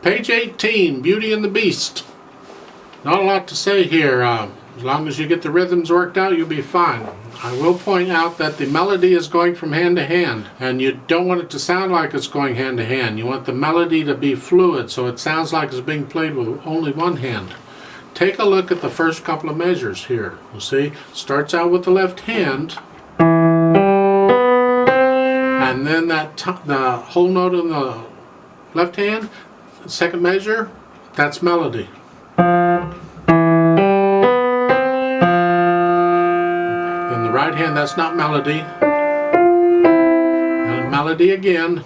Page 18, Beauty and the Beast. Not a lot to say here. As long as you get the rhythms worked out, you'll be fine. I will point out that the melody is going from hand to hand, and you don't want it to sound like it's going hand to hand. You want the melody to be fluid, so it sounds like it's being played with only one hand. Take a look at the first couple of measures here. You see, starts out with the left hand, and then the whole note in the left hand, second measure, that's melody. In the right hand, that's not melody. And melody again.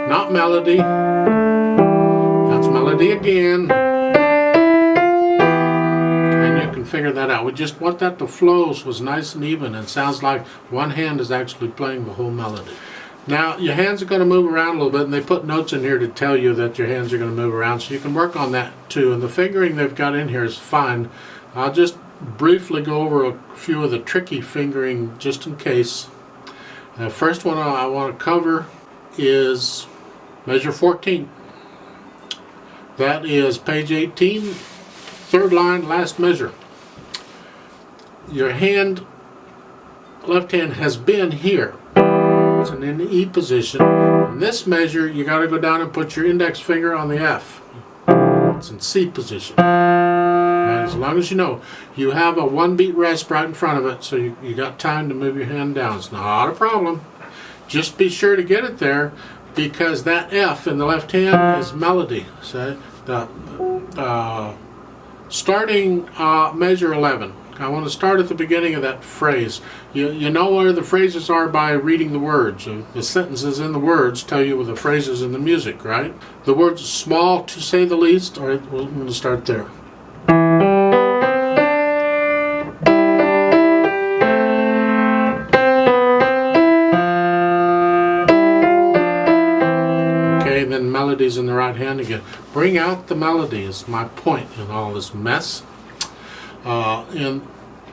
Not melody. That's melody again. And you can figure that out. We just want that to flow so it's nice and even and sounds like one hand is actually playing the whole melody. Now, your hands are going to move around a little bit, and they put notes in here to tell you that your hands are going to move around, so you can work on that too. And the fingering they've got in here is fine. I'll just briefly go over a few of the tricky fingering just in case. The first one I want to cover is measure 14. That is page 18, third line, last measure. Your hand, left hand, has been here. It's in the E position. In this measure, you got to go down and put your index finger on the F. It's in C position. And as long as you know, you have a one beat rest right in front of it, so you got time to move your hand down. It's not a problem. Just be sure to get it there, because that F in the left hand is melody. So starting measure 11. I want to start at the beginning of that phrase. You know where the phrases are by reading the words. The sentences in the words tell you the phrases in the music, right? The words small, to say the least. All right, we're going to start there. Okay, then melodies in the right hand again. Bring out the melody is my point in all this mess. In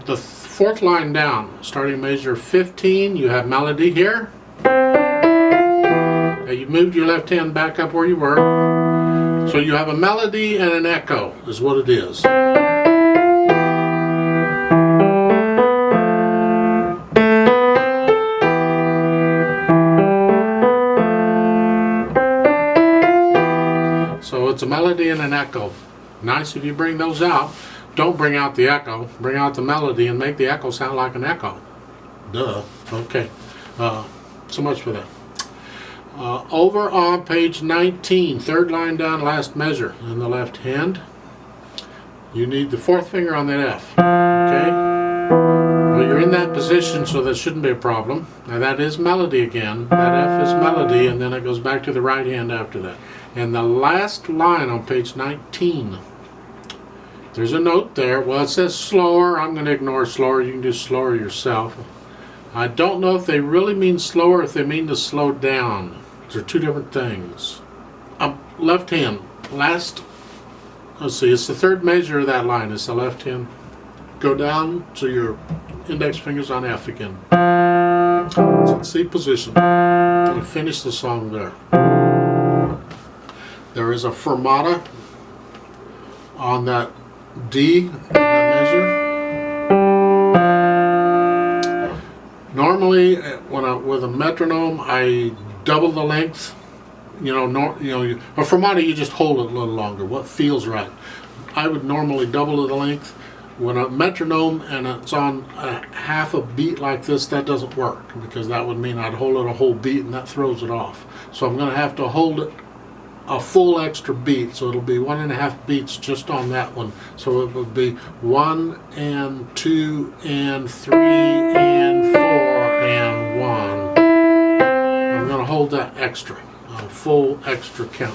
the fourth line down, starting measure 15, you have melody here. Now you moved your left hand back up where you were. So you have a melody and an echo, is what it is. So it's a melody and an echo. Nice if you bring those out. Don't bring out the echo, bring out the melody and make the echo sound like an echo. Duh. Okay. So much for that. Over on page 19, third line down, last measure in the left hand. You need the fourth finger on that F. Okay? Well, you're in that position, so that shouldn't be a problem. Now that is melody again. That F is melody, and then it goes back to the right hand after that. And the last line on page 19. There's a note there. Well, it says slower. I'm going to ignore slower. You can do slower yourself. I don't know if they really mean slower, if they mean to slow down. They're two different things. Left hand. Last, let's see, it's the third measure of that line. It's the left hand. Go down to your index fingers on F again. It's in C position. You finish the song there. There is a fermata on that D in that measure. Normally, with a metronome, I double the length. A fermata, you just hold it a little longer. What feels right. I would normally double the length. When a metronome and it's on a half a beat like this, that doesn't work, because that would mean I'd hold it a whole beat and that throws it off. So I'm going to have to hold it a full extra beat, so it'll be 1.5 beats just on that one. So it would be 1 and 2 and 3 and 4 and 1. I'm going to hold that extra, a full extra count.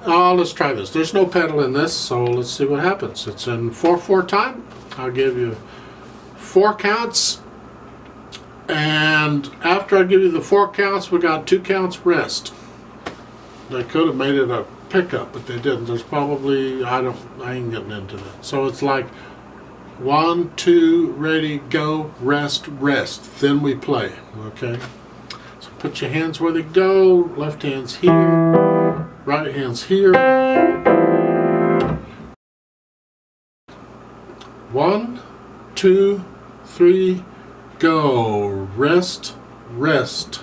Let's try this. There's no pedal in this, so let's see what happens. It's in 4/4 time. I'll give you 4 counts, and after I give you the 4 counts, we got 2 counts rest. They could have made it a pickup, but they didn't. There's probably, I ain't getting into that. So it's like 1, 2, ready, go, rest, rest. Then we play, okay? So Put your hands where they go. Left hand's here. Right hand's here. 1, 2, 3, go. Rest, rest.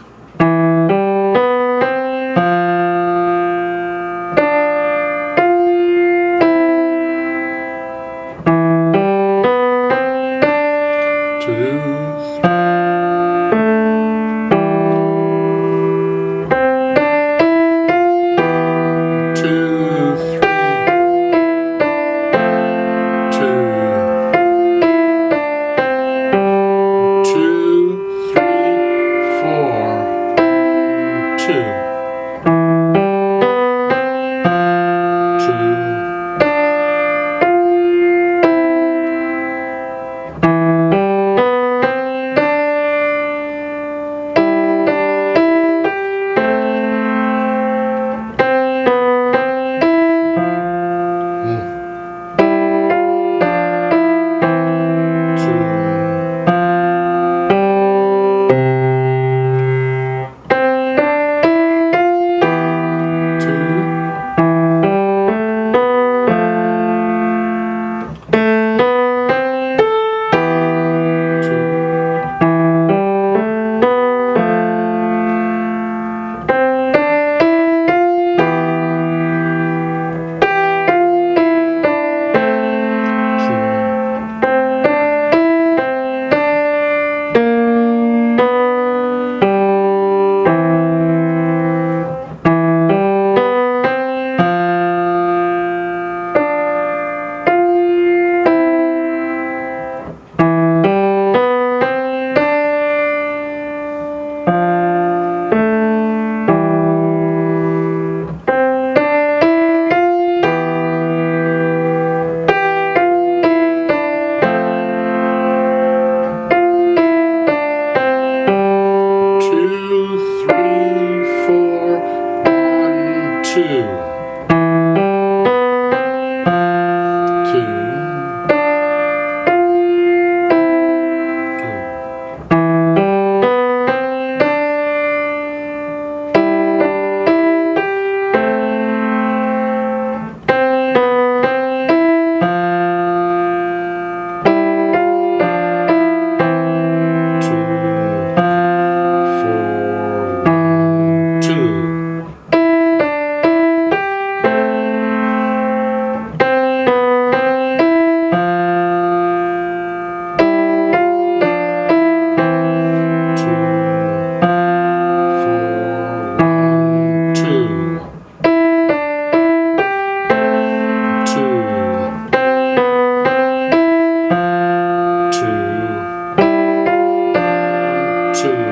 Two.